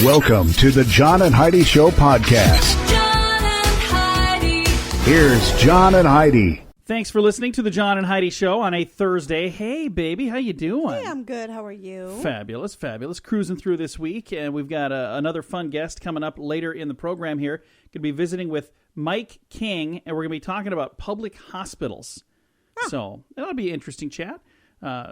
Welcome to the John and Heidi Show podcast. John and Heidi. Here's John and Heidi. Thanks for listening to the John and Heidi Show on a Thursday. Hey, baby, how you doing? Hey, I'm good. How are you? Fabulous, fabulous. Cruising through this week, and we've got another fun guest coming up later in the program here. Going to be visiting with Mike King, and we're going to be talking about public hospitals. So that'll be an interesting chat.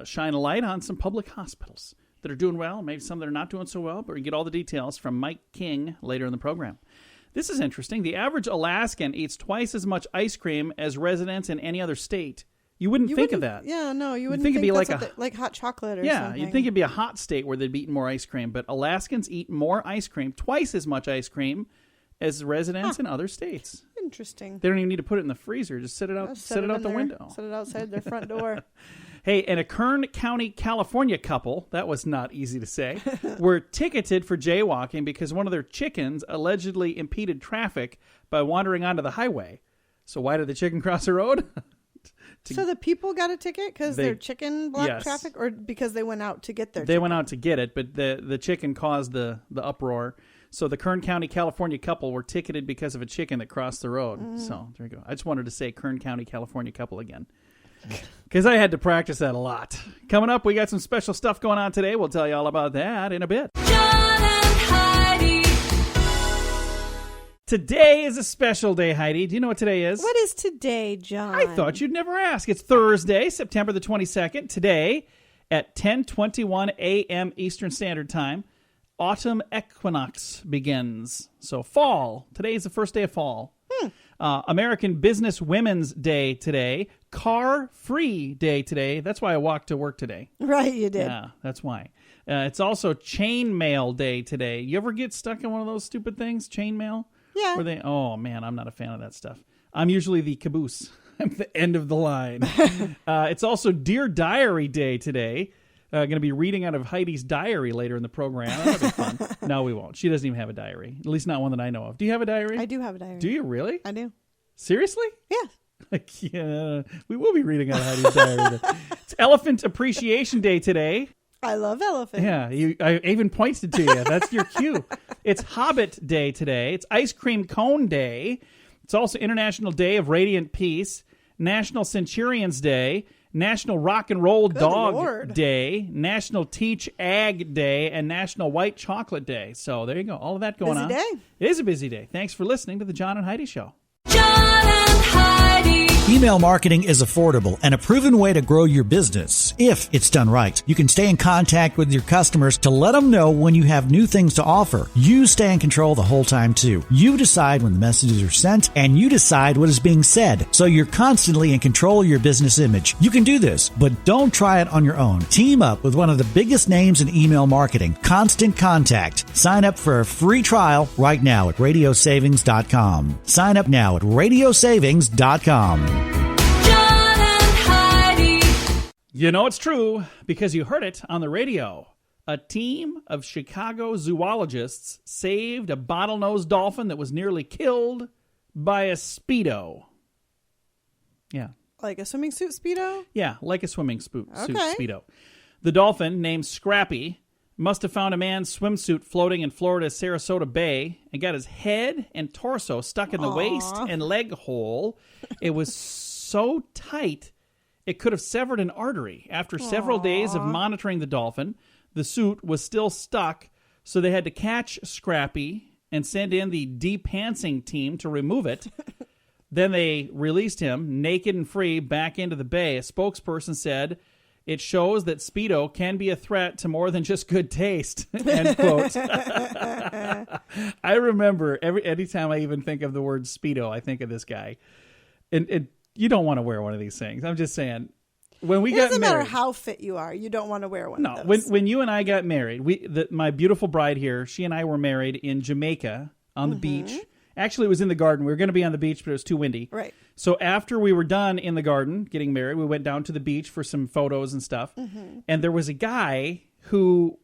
Shine a light on some public hospitals that are doing well, maybe some that are not doing so well, but we get all the details from Mike King later in the program. This is interesting. The average Alaskan eats twice as much ice cream as residents in any other state. You wouldn't think of that. Yeah, no, you wouldn't think it'd be like hot chocolate or something. Yeah, you'd think it'd be a hot state where they'd be eating more ice cream, but Alaskans eat more ice cream, twice as much ice cream as residents in other states. Interesting. They don't even need to put it in the freezer. Just set it out the window. Set it outside their front door. Hey, and a Kern County, California couple, that was not easy to say, were ticketed for jaywalking because one of their chickens allegedly impeded traffic by wandering onto the highway. So why did the chicken cross the road? So the people got a ticket because their chicken blocked Yes. traffic, or because they went out to get their They chicken? went out to get it, but the chicken caused the uproar. So the Kern County, California couple were ticketed because of a chicken that crossed the road. So there you go. I just wanted to say Kern County, California couple again, because I had to practice that a lot. Coming up, we got some special stuff going on today. We'll tell you all about that in a bit. John and Heidi. Today is a special day, Heidi. Do you know what today is? What is today, John? I thought you'd never ask. It's Thursday, September the 22nd. Today, at 10:21 a.m. Eastern Standard Time, autumn equinox begins. So fall. Today is the first day of fall. American Business Women's Day today. Car-free day today. That's why I walked to work today. Right, you did. Yeah, that's why. It's also Chain Mail Day today. You ever get stuck in one of those stupid things, chain mail? Yeah. Oh, man, I'm not a fan of that stuff. I'm usually the caboose. I'm the end of the line. It's also Dear Diary Day today. Going to be reading out of Heidi's diary later in the program. That'll be fun. No, we won't. She doesn't even have a diary. At least not one that I know of. Do you have a diary? I do have a diary. Do you really? I do. Seriously? Yeah. Yeah, we will be reading out of Heidi's diary. It's Elephant Appreciation Day today. I love elephants. Yeah, I even pointed to you. That's your cue. It's Hobbit Day today. It's Ice Cream Cone Day. It's also International Day of Radiant Peace, National Centurions Day, National Rock and Roll Dog Lord. Day, National Teach Ag Day, and National White Chocolate Day. So there you go. All of that going on. Busy day. It is a busy day. Thanks for listening to the John and Heidi Show. John and Heidi. Email marketing is affordable and a proven way to grow your business if it's done right. You can stay in contact with your customers to let them know when you have new things to offer. You stay in control the whole time too. You decide when the messages are sent and you decide what is being said. So you're constantly in control of your business image. You can do this, but don't try it on your own. Team up with one of the biggest names in email marketing, Constant Contact. Sign up for a free trial right now at radiosavings.com. Sign up now at radiosavings.com. John and Heidi. You know it's true because you heard it on the radio. A team of Chicago zoologists saved a bottlenose dolphin that was nearly killed by a Speedo. Yeah. Like a swimming suit Speedo? Yeah, like a swimming suit Okay. Speedo. The dolphin, named Scrappy, must have found a man's swimsuit floating in Florida's Sarasota Bay and got his head and torso stuck in the waist and leg hole. It was so tight, it could have severed an artery. After several days of monitoring the dolphin, the suit was still stuck, so they had to catch Scrappy and send in the de-pantsing team to remove it. Then they released him, naked and free, back into the bay. A spokesperson said, "It shows that Speedo can be a threat to more than just good taste." End quote. I remember anytime I even think of the word Speedo, I think of this guy. And you don't want to wear one of these things. I'm just saying. When we It got doesn't matter married, how fit you are. You don't want to wear one no, of those. when you and I got married, my beautiful bride here, she and I were married in Jamaica on the beach. Actually, it was in the garden. We were going to be on the beach, but it was too windy. Right. So after we were done in the garden getting married, we went down to the beach for some photos and stuff. And there was a guy who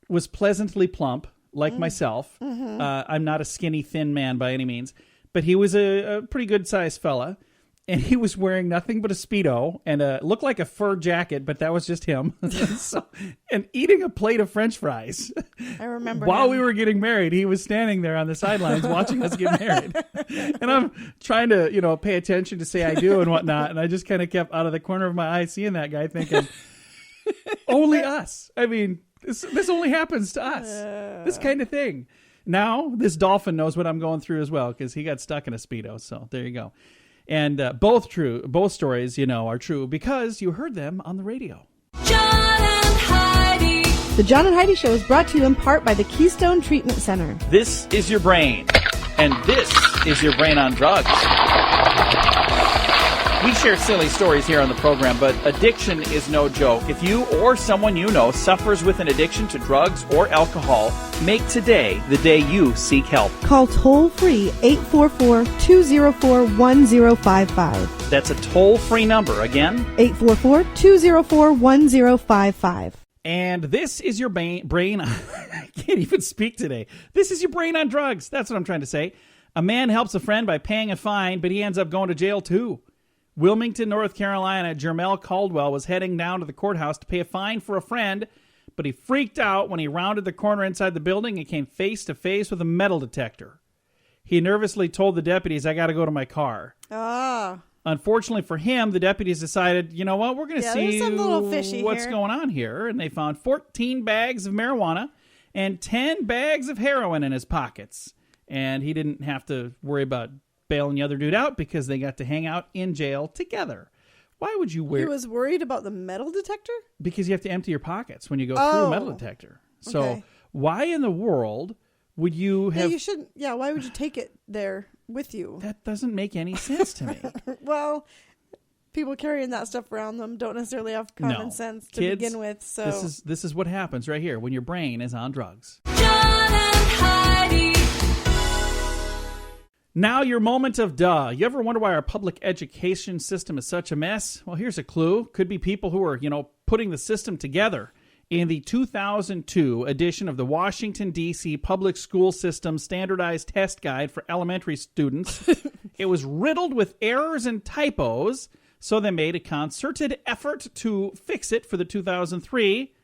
was pleasantly plump, like myself. I'm not a skinny, thin man by any means, but he was a pretty good-sized fella. And he was wearing nothing but a Speedo and looked like a fur jacket, but that was just him. And eating a plate of French fries. I remember While him. we were getting married, he was standing there on the sidelines watching us get married. And I'm trying to, pay attention to say I do and whatnot. And I just kind of kept out of the corner of my eye seeing that guy thinking, only us. I mean, this only happens to us. This kind of thing. Now, this dolphin knows what I'm going through as well because he got stuck in a Speedo. So there you go. And both stories, are true because you heard them on the radio. John and Heidi. The John and Heidi Show is brought to you in part by the Keystone Treatment Center. This is your brain, and this is your brain on drugs. We share silly stories here on the program, but addiction is no joke. If you or someone you know suffers with an addiction to drugs or alcohol, make today the day you seek help. Call toll-free 844-204-1055. That's a toll-free number. Again, 844-204-1055. and this is your brain. I can't even speak today. This is your brain on drugs. That's what I'm trying to say. A man helps a friend by paying a fine, but he ends up going to jail too. Wilmington, North Carolina, Jermel Caldwell was heading down to the courthouse to pay a fine for a friend, but he freaked out when he rounded the corner inside the building and came face to face with a metal detector. He nervously told the deputies, "I got to go to my car." Unfortunately for him, the deputies decided, you know what, we're going to see there's something a little fishy what's here. going on here. And they found 14 bags of marijuana and 10 bags of heroin in his pockets. And he didn't have to worry about bailing the other dude out because they got to hang out in jail together. Why would you wear... He was worried about the metal detector? Because you have to empty your pockets when you go through a metal detector. So okay. Why in the world would you have... Yeah, you shouldn't. Yeah, why would you take it there with you? That doesn't make any sense to me. Well, people carrying that stuff around them don't necessarily have common sense to Kids, begin with. So this is what happens right here when your brain is on drugs. John and Heidi. Now your moment of duh. You ever wonder why our public education system is such a mess? Well, here's a clue. Could be people who are, putting the system together. In the 2002 edition of the Washington, D.C. Public School System Standardized Test Guide for Elementary Students, it was riddled with errors and typos, so they made a concerted effort to fix it for the 2003.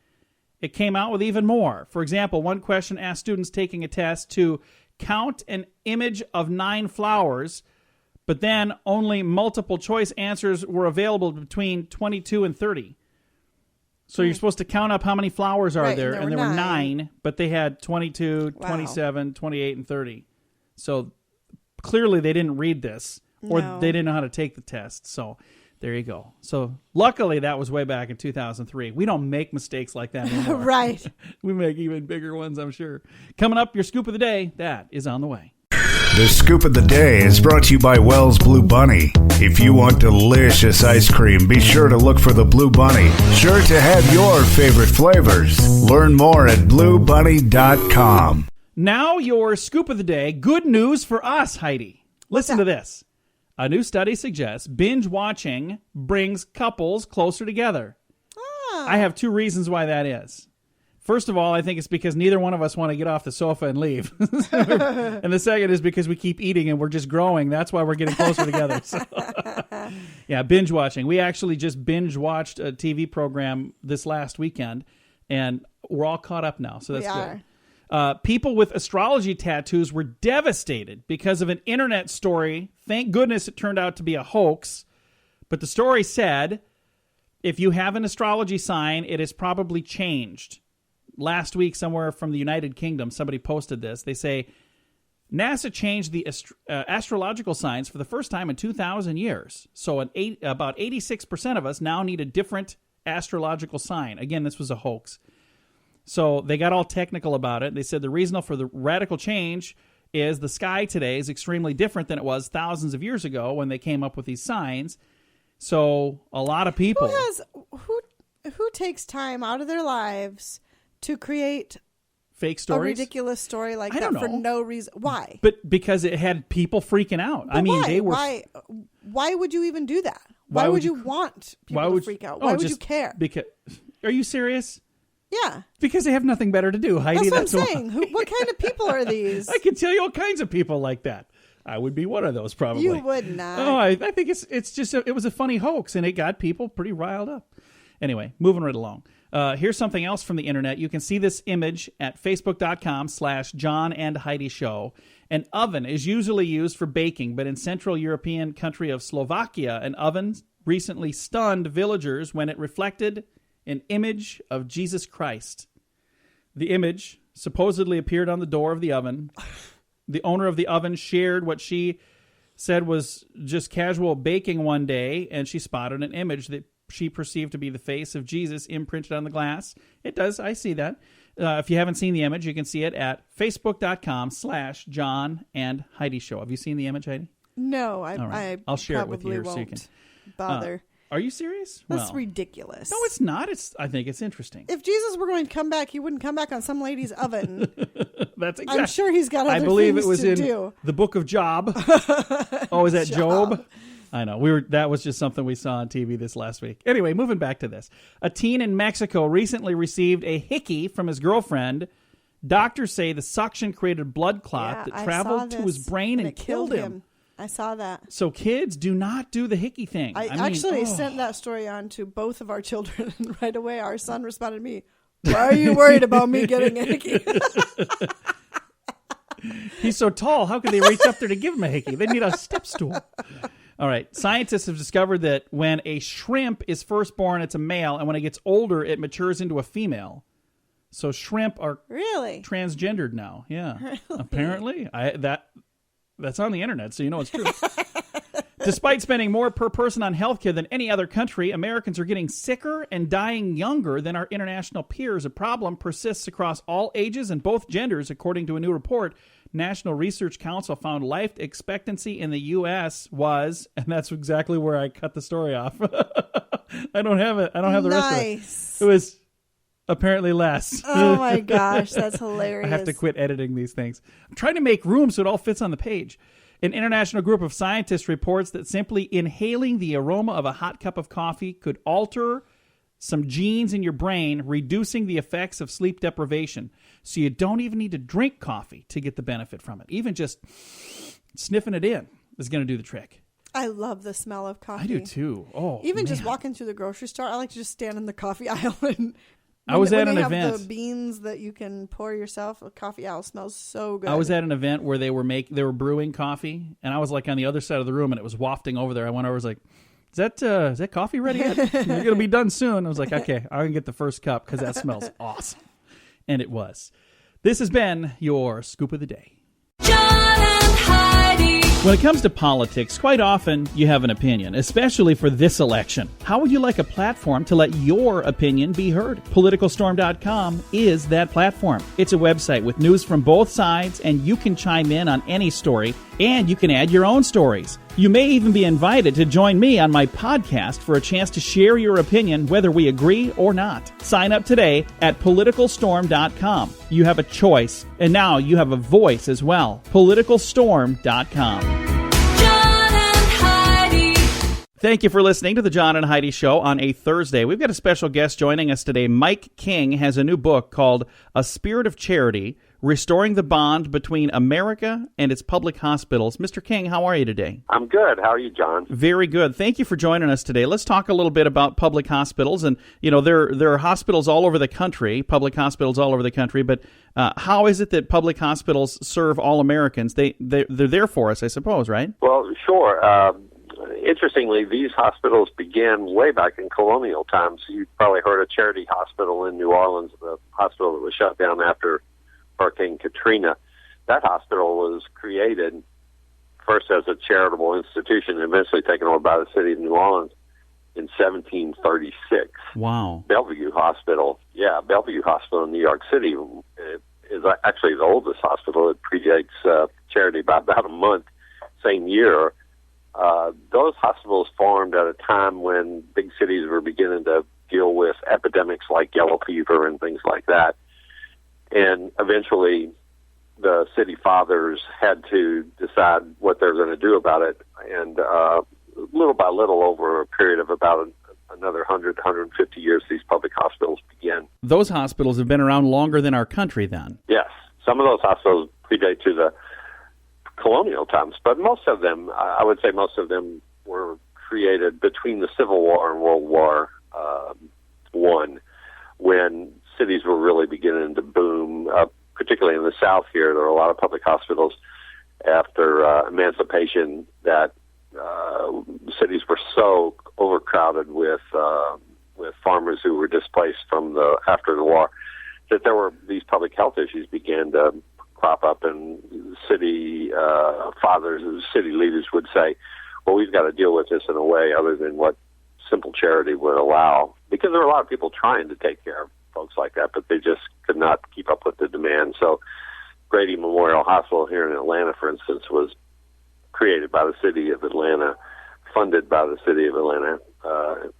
It came out with even more. For example, one question asked students taking a test to count an image of 9 flowers, but then only multiple choice answers were available between 22 and 30. So you're supposed to count up how many flowers are there, and there were 9, but they had 22, 27, 28, and 30. So clearly they didn't read this, or they didn't know how to take the test. So there you go. So luckily that was way back in 2003. We don't make mistakes like that anymore. right. We make even bigger ones, I'm sure. Coming up, your scoop of the day, that is on the way. The Scoop of the Day is brought to you by Wells Blue Bunny. If you want delicious ice cream, be sure to look for the Blue Bunny. Sure to have your favorite flavors. Learn more at bluebunny.com. Now your scoop of the day. Good news for us, Heidi. Listen to this. A new study suggests binge watching brings couples closer together. I have 2 reasons why that is. First of all, I think it's because neither one of us want to get off the sofa and leave. And the second is because we keep eating and we're just growing. That's why we're getting closer together. So, yeah, binge watching. We actually just binge watched a TV program this last weekend, and we're all caught up now. So that's good. People with astrology tattoos were devastated because of an internet story. Thank goodness it turned out to be a hoax. But the story said, if you have an astrology sign, it has probably changed. Last week, somewhere from the United Kingdom, somebody posted this. They say, NASA changed the astrological signs for the first time in 2,000 years. So about 86% of us now need a different astrological sign. Again, this was a hoax. So they got all technical about it. They said the reason for the radical change is the sky today is extremely different than it was thousands of years ago when they came up with these signs. So a lot of people... Who takes time out of their lives to create fake stories, a ridiculous story like I that don't know. for no reason? Why? But because it had people freaking out. But I mean, why? they were. Why would you even do that? Why would you want people to freak out? Why would you care? Because are you serious? Yeah. Because they have nothing better to do, Heidi. That's what I'm saying. What kind of people are these? I can tell you all kinds of people like that. I would be one of those probably. You would not. Oh, I think it's just it was a funny hoax, and it got people pretty riled up. Anyway, moving right along. Here's something else from the internet. You can see this image at facebook.com/John and Heidi Show. An oven is usually used for baking, but in Central European country of Slovakia, an oven recently stunned villagers when it reflected an image of Jesus Christ. The image supposedly appeared on the door of the oven. The owner of the oven shared what she said was just casual baking one day, and she spotted an image that she perceived to be the face of Jesus imprinted on the glass. It does. I see that. If you haven't seen the image, you can see it at facebook.com/John and Heidi Show. Have you seen the image, Heidi? No, I'll share it with you so you can bother. Are you serious? That's ridiculous. No, it's not. I think it's interesting. If Jesus were going to come back, he wouldn't come back on some lady's oven. That's exactly. I'm sure he's got other I believe things it was to in do. the book of Job. Oh, is that Job? I know. That was just something we saw on TV this last week. Anyway, moving back to this. A teen in Mexico recently received a hickey from his girlfriend. Doctors say the suction created blood clot that traveled to his brain and killed him. I saw that. So kids, do not do the hickey thing. I mean, sent that story on to both of our children, and right away our son responded to me, "Why are you worried about me getting a hickey?" He's so tall. How could they reach up there to give him a hickey? They need a step stool. All right. Scientists have discovered that when a shrimp is first born, it's a male, and when it gets older, it matures into a female. So shrimp are really transgendered now. Yeah. Really? Apparently. That's on the internet, so you know it's true. Despite spending more per person on healthcare than any other country, Americans are getting sicker and dying younger than our international peers. A problem persists across all ages and both genders, according to a new report. National Research Council found life expectancy in the U.S. was, and that's exactly where I cut the story off. I don't have it. I don't have the rest of it. It was apparently less. Oh my gosh, that's hilarious. I have to quit editing these things. I'm trying to make room so it all fits on the page. An international group of scientists reports that simply inhaling the aroma of a hot cup of coffee could alter some genes in your brain, reducing the effects of sleep deprivation. So you don't even need to drink coffee to get the benefit from it. Even just sniffing it in is going to do the trick. I love the smell of coffee. I do too. Oh, even man. Just walking through the grocery store, I like to just stand in the coffee aisle and I was at an they event. have the beans that you can pour yourself. The coffee aisle smells so good. I was at an event where they were brewing coffee, and I was like on the other side of the room, and it was wafting over there. I went over, I was like, "Is that coffee ready yet? We're gonna be done soon." I was like, "Okay, I can get the first cup because that smells awesome," and it was. This has been your Scoop of the Day. John and Heidi. When it comes to politics, quite often you have an opinion, especially for this election. How would you like a platform to let your opinion be heard? PoliticalStorm.com is that platform. It's a website with news from both sides, and you can chime in on any story, and you can add your own stories. You may even be invited to join me on my podcast for a chance to share your opinion, whether we agree or not. Sign up today at PoliticalStorm.com. You have a choice, and now you have a voice as well. PoliticalStorm.com. John and Heidi. Thank you for listening to the John and Heidi Show on a Thursday. We've got a special guest joining us today. Mike King has a new book called A Spirit of Charity, Restoring the Bond Between America and Its Public Hospitals. Mr. King, how are you today? I'm good. How are you, John? Very good. Thank you for joining us today. Let's talk a little bit about public hospitals. And, you know, there are hospitals all over the country, public hospitals all over the country, but how is it that public hospitals serve all Americans? They're there for us, I suppose, right? Well, sure. Interestingly, these hospitals began way back in colonial times. You've probably heard of Charity Hospital in New Orleans, the hospital that was shut down after Hurricane Katrina. That hospital was created first as a charitable institution and eventually taken over by the city of New Orleans in 1736. Wow. Bellevue Hospital in New York City is actually the oldest hospital. It predates Charity by about a month, same year. Those hospitals formed at a time when big cities were beginning to deal with epidemics like yellow fever and things like that. And eventually the city fathers had to decide what they're going to do about it. And little by little, over a period of about another 100, 150 years, these public hospitals began. Those hospitals have been around longer than our country then. Yes. Some of those hospitals predate to the colonial times. But most of them, I would say most of them were created between the Civil War and World War One, when cities were really beginning to boom, particularly in the South here. There were a lot of public hospitals after emancipation that cities were so overcrowded with farmers who were displaced from after the war that there were these public health issues began to crop up, and city fathers and city leaders would say, well, we've got to deal with this in a way other than what simple charity would allow, because there were a lot of people trying to take care of folks like that, but they just could not keep up with the demand. So Grady Memorial Hospital here in Atlanta, for instance, was created by the city of Atlanta, funded by the city of Atlanta,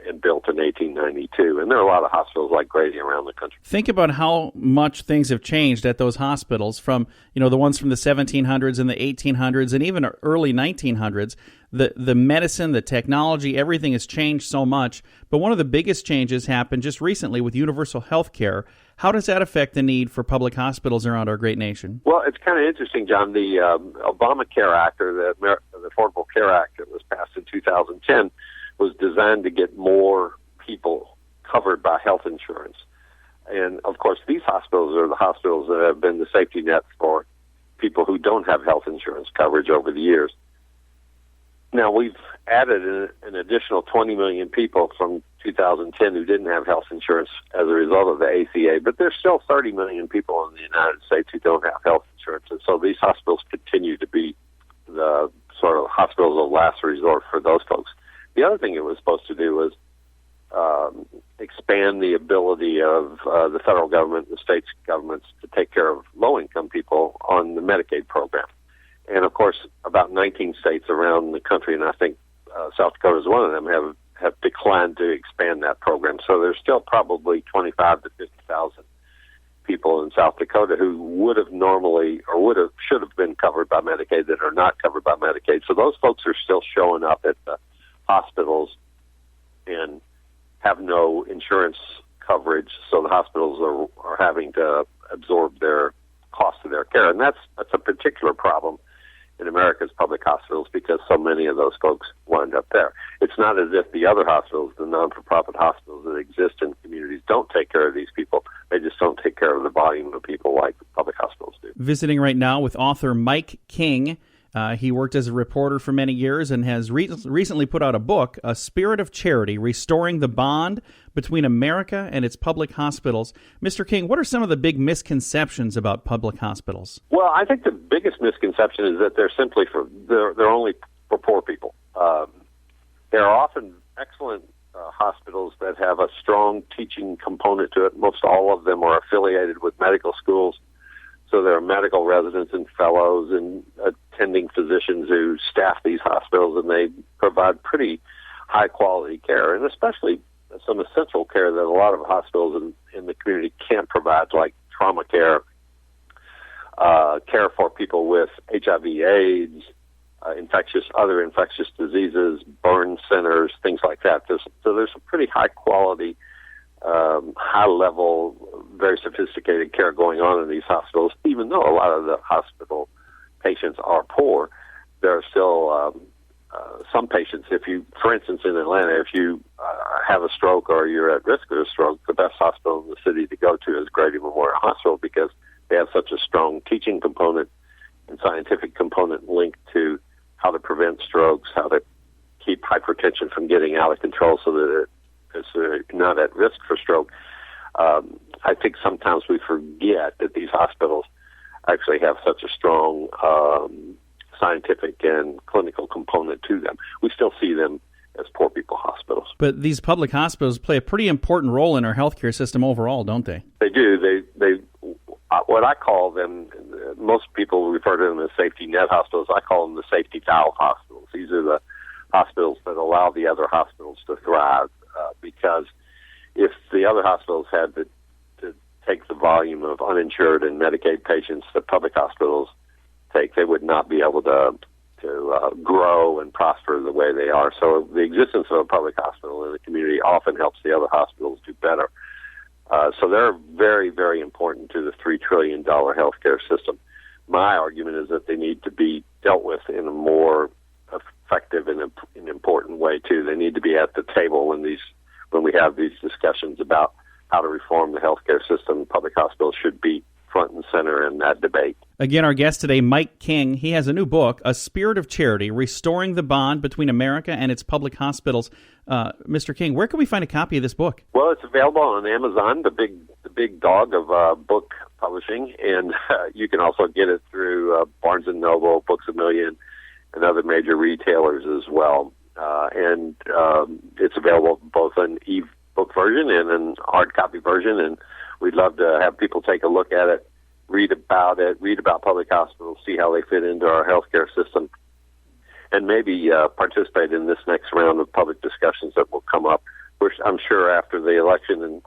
and built in 1892. And there are a lot of hospitals like Grady around the country. Think about how much things have changed at those hospitals from, the ones from the 1700s and the 1800s and even early 1900s. The medicine, the technology, everything has changed so much. But one of the biggest changes happened just recently with universal health care. How does that affect the need for public hospitals around our great nation? Well, it's kind of interesting, John. The Obamacare Act, or the Affordable Care Act that was passed in 2010, was designed to get more people covered by health insurance. And, of course, these hospitals are the hospitals that have been the safety net for people who don't have health insurance coverage over the years. Now, we've added an additional 20 million people from 2010 who didn't have health insurance as a result of the ACA, but there's still 30 million people in the United States who don't have health insurance. And so these hospitals continue to be the sort of hospitals of last resort for those folks. The other thing it was supposed to do was expand the ability of the federal government and the states governments to take care of low-income people on the Medicaid program. And, of course, about 19 states around the country, and I think South Dakota is one of them, have declined to expand that program. So there's still probably 25 to 50,000 people in South Dakota who would have normally or should have been covered by Medicaid that are not covered by Medicaid. So those folks are still showing up at the hospitals and have no insurance coverage, so the hospitals are having to absorb their cost of their care. And that's a particular problem in America's public hospitals because so many of those folks wind up there. It's not as if the other hospitals, the non-for-profit hospitals that exist in communities, don't take care of these people. They just don't take care of the volume of people like public hospitals do. Visiting right now with author Mike King. He worked as a reporter for many years and has recently put out a book, A Spirit of Charity, Restoring the Bond Between America and Its Public Hospitals. Mr. King, what are some of the big misconceptions about public hospitals? Well, I think the biggest misconception is that they're only for poor people. There are often excellent hospitals that have a strong teaching component to it. Most all of them are affiliated with medical schools. So there are medical residents and fellows and attending physicians who staff these hospitals, and they provide pretty high-quality care, and especially some essential care that a lot of hospitals in the community can't provide, like trauma care, care for people with HIV/AIDS, other infectious diseases, burn centers, things like that. So there's a pretty high-quality, high-level, very sophisticated care going on in these hospitals. Even though a lot of the hospital patients are poor, there are still some patients. For instance, in Atlanta, if you have a stroke or you're at risk of a stroke, the best hospital in the city to go to is Grady Memorial Hospital because they have such a strong teaching component and scientific component linked to how to prevent strokes, how to keep hypertension from getting out of control so that it's not at risk for stroke. I think sometimes we forget that these hospitals actually have such a strong scientific and clinical component to them. We still see them as poor people hospitals. But these public hospitals play a pretty important role in our healthcare system overall, don't they? They do. They what I call them, most people refer to them as safety net hospitals. I call them the safety valve hospitals. These are the hospitals that allow the other hospitals to thrive because if the other hospitals had to take the volume of uninsured and Medicaid patients that public hospitals take, they would not be able to grow and prosper the way they are. So the existence of a public hospital in the community often helps the other hospitals do better. So they're very, very important to the $3 trillion healthcare system. My argument is that they need to be dealt with in a more effective and important way too. They need to be at the table when we have these discussions about how to reform the healthcare system. Public hospitals should be front and center in that debate. Again, our guest today, Mike King. He has a new book, A Spirit of Charity, Restoring the Bond Between America and Its Public Hospitals. Mr. King, where can we find a copy of this book? Well, it's available on Amazon, the big dog of book publishing, and you can also get it through Barnes & Noble, Books A Million, and other major retailers as well. And it's available both in e-book version and an hard copy version, and we'd love to have people take a look at it, read about public hospitals, see how they fit into our healthcare system, and maybe participate in this next round of public discussions that will come up. I'm sure after the election and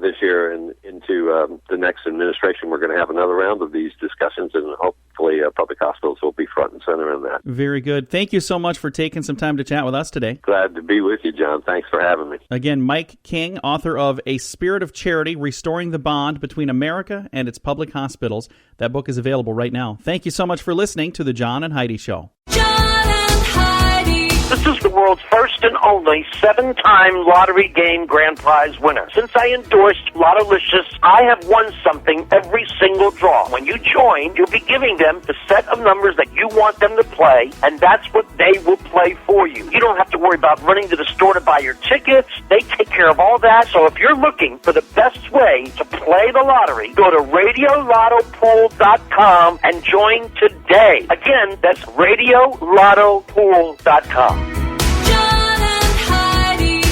this year and into the next administration, we're going to have another round of these discussions, and hopefully public hospitals will be front and center in that. Very good. Thank you so much for taking some time to chat with us today. Glad to be with you, John. Thanks for having me. Again, Mike King, author of A Spirit of Charity, Restoring the Bond Between America and Its Public Hospitals. That book is available right now. Thank you so much for listening to The John and Heidi Show. John and Heidi. This is the world's first and only 7-time lottery game grand prize winner. Since I endorsed Lottolicious, I have won something every single draw. When you join, you'll be giving them the set of numbers that you want them to play, and that's what they will play for you. You don't have to worry about running to the store to buy your tickets. They take care of all that. So if you're looking for the best way to play the lottery, go to RadioLottoPool.com and join today. Again, that's RadioLottoPool.com. John and Heidi.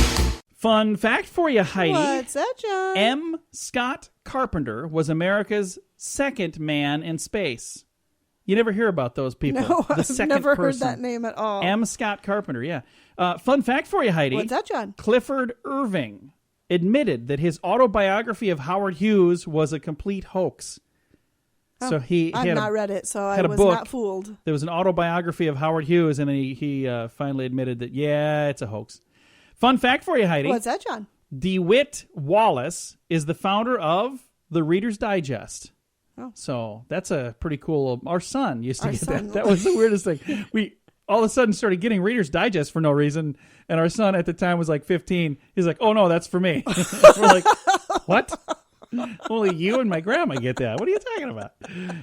Fun fact for you, Heidi. What's that, John? M. Scott Carpenter was America's second man in space. You never hear about those people. No, the I've second never person. heard that name at all. M. Scott Carpenter, yeah. Fun fact for you, Heidi. What's that, John? Clifford Irving admitted that his autobiography of Howard Hughes was a complete hoax. So he I've had not read it, so I had a was book. not fooled. There was an autobiography of Howard Hughes, and then he finally admitted that, yeah, it's a hoax. Fun fact for you, Heidi. What's that, John? DeWitt Wallace is the founder of the Reader's Digest. Oh. So that's a pretty cool. Our son used to Our get son. that. That was the weirdest thing. We all of a sudden started getting Reader's Digest for no reason, and our son at the time was like 15. He's like, "Oh no, that's for me." We're like, "What? Only you and my grandma get that. What are you talking about?"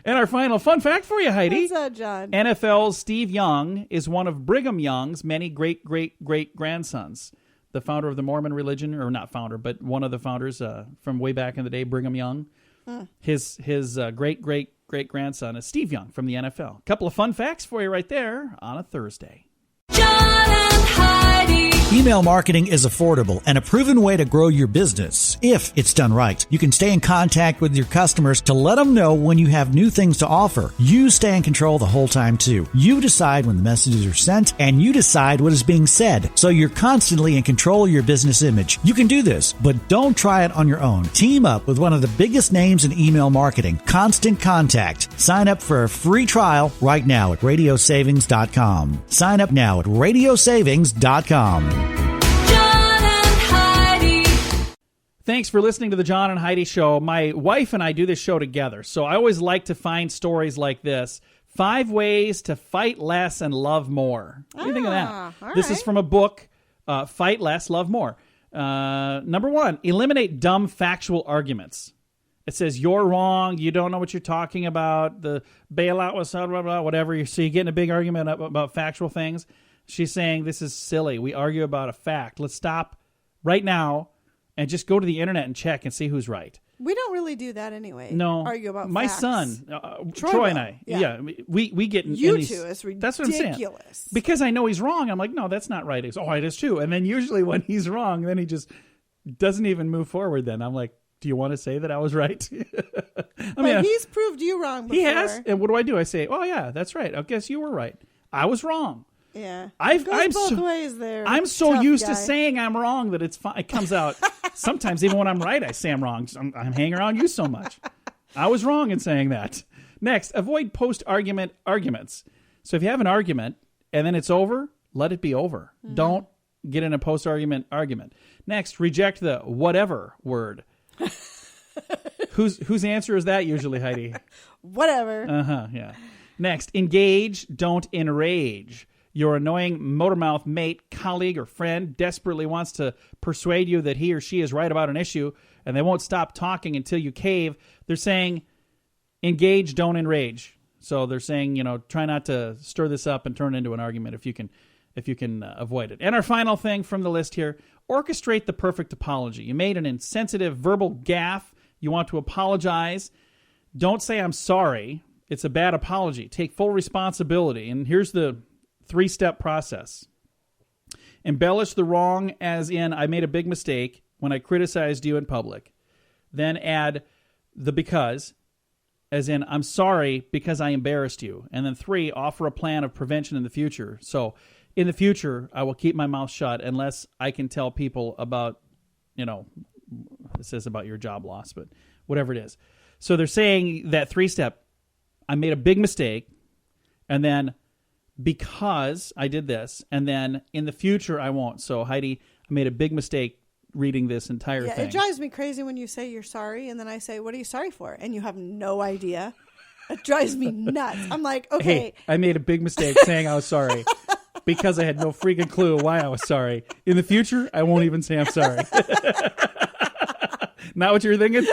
And our final fun fact for you, Heidi. What's that, John? NFL's Steve Young is one of Brigham Young's many great-great-great-grandsons. The founder of the Mormon religion, or not founder, but one of the founders from way back in the day, Brigham Young. His great-great-great-grandson is Steve Young from the NFL. A couple of fun facts for you right there on a Thursday. John and Heidi. Email marketing is affordable and a proven way to grow your business if it's done right. You can stay in contact with your customers to let them know when you have new things to offer. You stay in control the whole time too. You decide when the messages are sent and you decide what is being said. So you're constantly in control of your business image. You can do this, but don't try it on your own. Team up with one of the biggest names in email marketing, Constant Contact. Sign up for a free trial right now at radiosavings.com. Sign up now at radiosavings.com. John and Heidi. Thanks for listening to the John and Heidi Show. My wife and I do this show together, so I always like to find stories like this. 5 ways to fight less and love more. What do you think of that? This is from a book, Fight Less, Love More. Number 1, eliminate dumb factual arguments. It says, you're wrong, you don't know what you're talking about, the bailout was blah, blah, blah, whatever. So you get in a big argument about factual things. She's saying, this is silly. We argue about a fact. Let's stop right now and just go to the internet and check and see who's right. We don't really do that anyway. No. Argue about my facts. son, Troy and I. Yeah. We get in You these, two, it's ridiculous. That's what I'm saying. Because I know he's wrong. I'm like, no, that's not right. It's, it is too. And then usually when he's wrong, then he just doesn't even move forward then. I'm like, do you want to say that I was right? But he's proved you wrong before. He has. And what do? I say, oh, yeah, that's right. I guess you were right. I was wrong. Yeah. I'm both so, ways there. I'm so Tough used guy. to saying I'm wrong that it comes out. Sometimes even when I'm right, I say I'm wrong. I'm hanging around you so much. I was wrong in saying that. Next, avoid post-argument arguments. So if you have an argument and then it's over, let it be over. Mm-hmm. Don't get in a post-argument argument. Next, reject the whatever word. Whose answer is that usually, Heidi? Whatever. Yeah. Next, engage, don't enrage. Your annoying motormouth mate, colleague, or friend desperately wants to persuade you that he or she is right about an issue, and they won't stop talking until you cave. They're saying, engage, don't enrage. So they're saying, try not to stir this up and turn it into an argument if you can avoid it. And our final thing from the list here, orchestrate the perfect apology. You made an insensitive verbal gaffe. You want to apologize. Don't say I'm sorry. It's a bad apology. Take full responsibility. And here's the 3-step process. Embellish the wrong as in, I made a big mistake when I criticized you in public. Then add the because, as in, I'm sorry because I embarrassed you. And then 3, offer a plan of prevention in the future. So in the future, I will keep my mouth shut unless I can tell people about, it says about your job loss, but whatever it is. So they're saying that 3-step, I made a big mistake, and then because I did this, and then in the future I won't. So Heidi, I made a big mistake reading this entire thing. It drives me crazy when you say you're sorry, and then I say, what are you sorry for? And you have no idea. It drives me nuts. I'm like, okay. Hey, I made a big mistake saying I was sorry because I had no freaking clue why I was sorry. In the future, I won't even say I'm sorry. Not what you're thinking?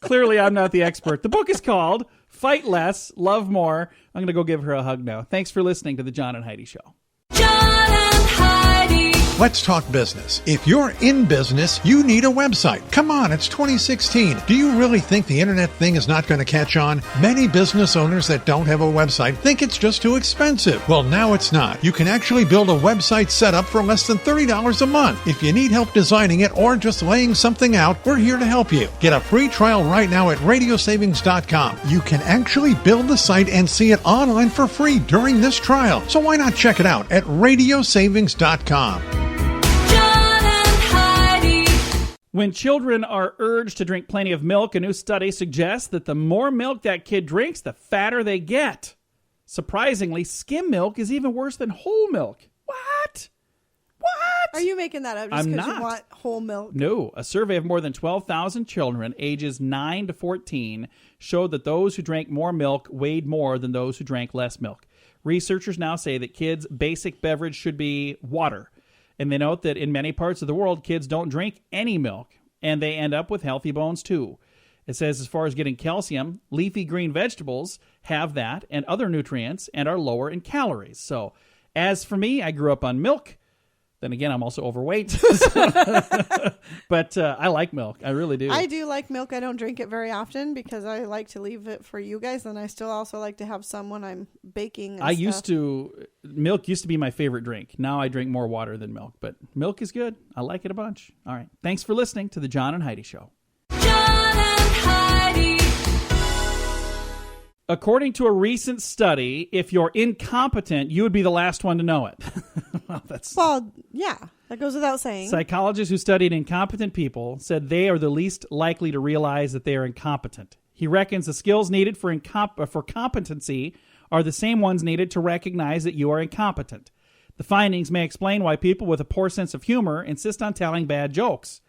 Clearly, I'm not the expert. The book is called Fight Less, Love More. I'm going to go give her a hug now. Thanks for listening to The John and Heidi Show. John and Heidi. Let's talk business. If you're in business, you need a website. Come on, it's 2016. Do you really think the internet thing is not going to catch on? Many business owners that don't have a website think it's just too expensive. Well, now it's not. You can actually build a website setup for less than $30 a month. If you need help designing it or just laying something out, we're here to help you. Get a free trial right now at radiosavings.com. You can actually build the site and see it online for free during this trial. So why not check it out at radiosavings.com. When children are urged to drink plenty of milk, a new study suggests that the more milk that kid drinks, the fatter they get. Surprisingly, skim milk is even worse than whole milk. What? Are you making that up just I'm because not. you want whole milk? No. A survey of more than 12,000 children ages 9 to 14 showed that those who drank more milk weighed more than those who drank less milk. Researchers now say that kids' basic beverage should be water. And they note that in many parts of the world, kids don't drink any milk, and they end up with healthy bones too. It says as far as getting calcium, leafy green vegetables have that and other nutrients and are lower in calories. So as for me, I grew up on milk. Then again, I'm also overweight. But I like milk. I really do. I do like milk. I don't drink it very often because I like to leave it for you guys. And I still also like to have some when I'm baking and milk used to be my favorite drink. Now I drink more water than milk. But milk is good. I like it a bunch. All right. Thanks for listening to The John and Heidi Show. John and Heidi. According to a recent study, if you're incompetent, you would be the last one to know it. Well, yeah, that goes without saying. Psychologists who studied incompetent people said they are the least likely to realize that they are incompetent. He reckons the skills needed for competency are the same ones needed to recognize that you are incompetent. The findings may explain why people with a poor sense of humor insist on telling bad jokes.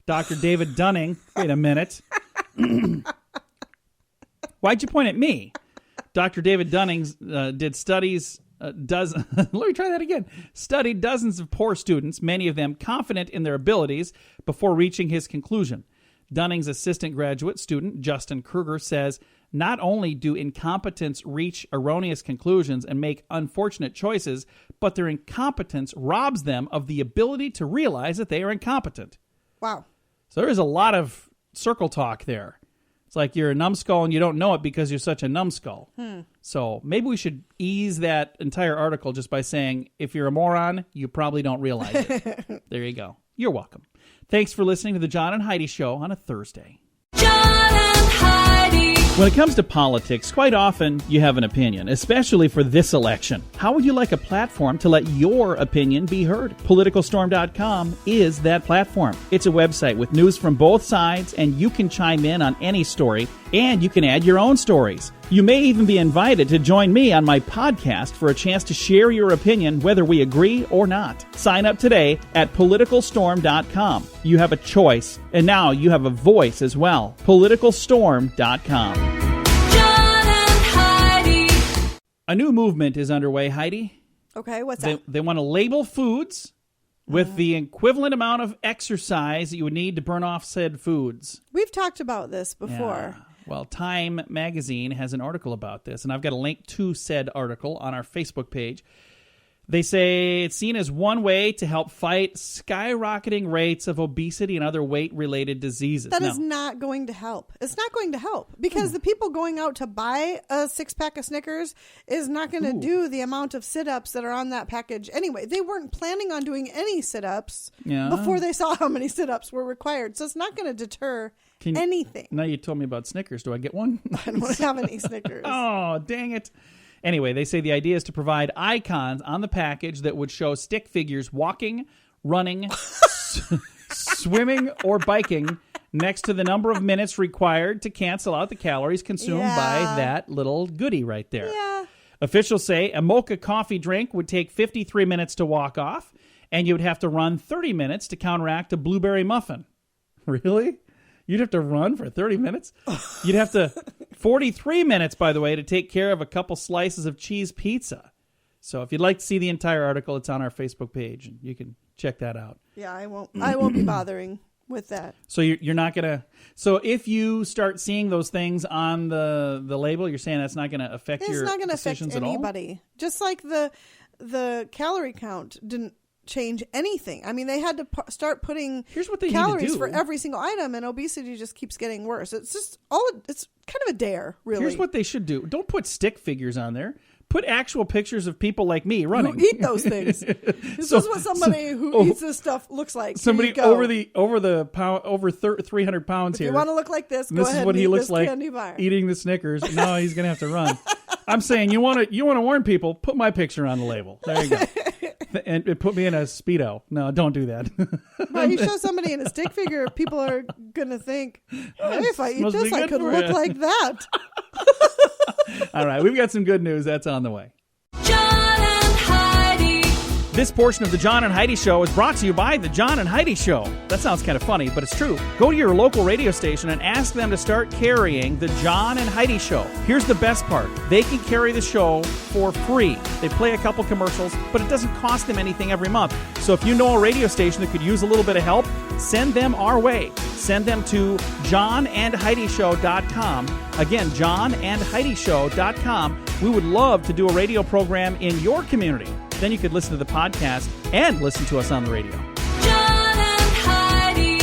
Dr. David Dunning, wait a minute. Why'd you point at me? Dr. David Dunning did studies. Let me try that again. Studied dozens of poor students, many of them confident in their abilities, before reaching his conclusion. Dunning's assistant graduate student, Justin Kruger, says not only do incompetents reach erroneous conclusions and make unfortunate choices, but their incompetence robs them of the ability to realize that they are incompetent. Wow. So there is a lot of circle talk there. It's like you're a numbskull and you don't know it because you're such a numbskull. So maybe we should ease that entire article just by saying, if you're a moron, you probably don't realize it. There you go. You're welcome. Thanks for listening to The John and Heidi Show on a Thursday. John and Heidi. When it comes to politics, quite often you have an opinion, especially for this election. How would you like a platform to let your opinion be heard? PoliticalStorm.com is that platform. It's a website with news from both sides, and you can chime in on any story, and you can add your own stories. You may even be invited to join me on my podcast for a chance to share your opinion whether we agree or not. Sign up today at PoliticalStorm.com. You have a choice, and now you have a voice as well. PoliticalStorm.com. John and Heidi. A new movement is underway, Heidi. Okay, what's that? They want to label foods with the equivalent amount of exercise that you would need to burn off said foods. We've talked about this before. Yeah. Well, Time magazine has an article about this, and I've got a link to said article on our Facebook page. They say it's seen as one way to help fight skyrocketing rates of obesity and other weight-related diseases. That is not going to help. It's not going to help because the people going out to buy a 6-pack of Snickers is not going to do the amount of sit-ups that are on that package anyway. They weren't planning on doing any sit-ups before they saw how many sit-ups were required. So it's not going to deter anything. Now you told me about Snickers. Do I get one? I don't have any Snickers. Oh, dang it. Anyway, they say the idea is to provide icons on the package that would show stick figures walking, running, swimming, or biking next to the number of minutes required to cancel out the calories consumed by that little goodie right there. Yeah. Officials say a mocha coffee drink would take 53 minutes to walk off, and you would have to run 30 minutes to counteract a blueberry muffin. Really? You'd have to run for 30 minutes? You'd have to 43 minutes, by the way, to take care of a couple slices of cheese pizza. So if you'd like to see the entire article, it's on our Facebook page, and you can check that out. Yeah, I won't be bothering with that. So you're not going to... So if you start seeing those things on the label, you're saying that's not going to affect your decisions at all? It's not going to affect anybody. Just like the calorie count didn't change anything. I mean, they had to start putting Here's what they calories need to do. for every single item, and obesity just keeps getting worse. It's just it's kind of a dare, really. Here's what they should do. Don't put stick figures on there. Put actual pictures of people like me running. Who eat those things. This is what somebody who eats this stuff looks like. Somebody over 300 pounds if here. you want to look like this, go this ahead is what and he eat looks this like candy bar. eating the Snickers. Now he's going to have to run. I'm saying you want to warn people, put my picture on the label. There you go. And put me in a Speedo. No, don't do that. Well, you show somebody in a stick figure, people are going to think, hey, if I eat must be this, I good could for look you. like that. All right, we've got some good news. That's on the way. John and Heidi. This portion of the John and Heidi Show is brought to you by the John and Heidi Show. That sounds kind of funny, but it's true. Go to your local radio station and ask them to start carrying the John and Heidi Show. Here's the best part. They can carry the show for free. They play a couple commercials, but it doesn't cost them anything every month. So if you know a radio station that could use a little bit of help, send them our way. Send them to johnandheidishow.com. Again, johnandheidishow.com. We would love to do a radio program in your community. Then you could listen to the podcast and listen to us on the radio. John and Heidi.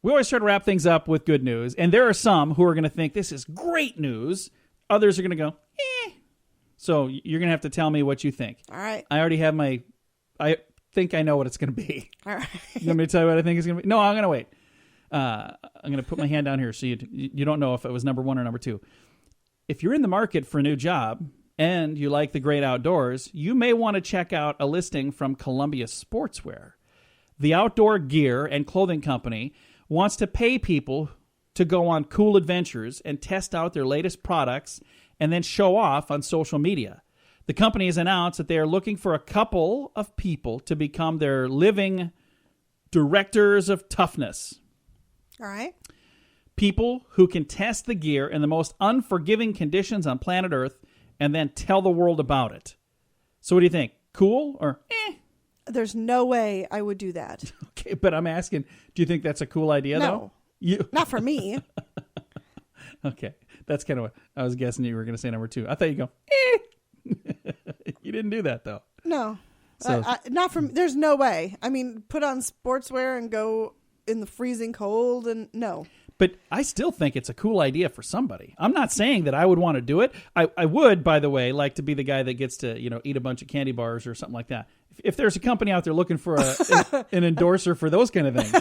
We always try to wrap things up with good news, and there are some who are going to think this is great news. Others are going to go, eh. So you're going to have to tell me what you think. All right. I already have I think I know what it's going to be. All right. You want me to tell you what I think it's going to be? No, I'm going to wait. I'm going to put my hand down here so you don't know if it was number one or number two. If you're in the market for a new job and you like the great outdoors, you may want to check out a listing from Columbia Sportswear. The outdoor gear and clothing company wants to pay people to go on cool adventures and test out their latest products and then show off on social media. The company has announced that they are looking for a couple of people to become their living directors of toughness. All right. People who can test the gear in the most unforgiving conditions on planet Earth and then tell the world about it. So what do you think? Cool or eh? There's no way I would do that. Okay, but I'm asking, do you think that's a cool idea, No. though? Not for me. Okay, that's kind of what I was guessing you were going to say number two. I thought you'd go, eh. You didn't do that, though. No. So- not for me. There's no way. I mean, put on sportswear and go in the freezing cold and no. But I still think it's a cool idea for somebody. I'm not saying that I would want to do it. I would, by the way, like to be the guy that gets to, eat a bunch of candy bars or something like that. If there's a company out there looking for an endorser for those kind of things,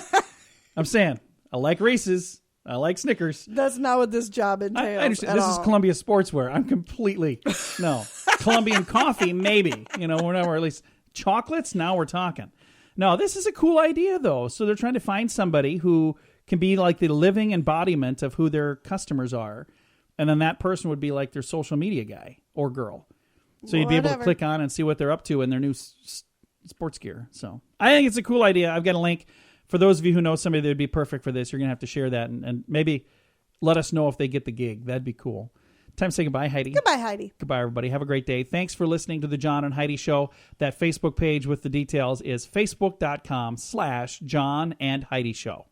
I'm saying I like Reese's, I like Snickers. That's not what this job entails. I understand. at This all. is Columbia Sportswear. I'm completely no Colombian coffee, maybe. Or at least chocolates. Now we're talking. No, this is a cool idea though. So they're trying to find somebody who can be like the living embodiment of who their customers are, and then that person would be like their social media guy or girl. So you'd be able to Whatever. click on and see what they're up to in their new sports gear. So I think it's a cool idea. I've got a link. For those of you who know somebody that would be perfect for this, you're going to have to share that and maybe let us know if they get the gig. That'd be cool. Time to say goodbye, Heidi. Goodbye, Heidi. Goodbye, everybody. Have a great day. Thanks for listening to the John and Heidi Show. That Facebook page with the details is facebook.com/John and Heidi Show.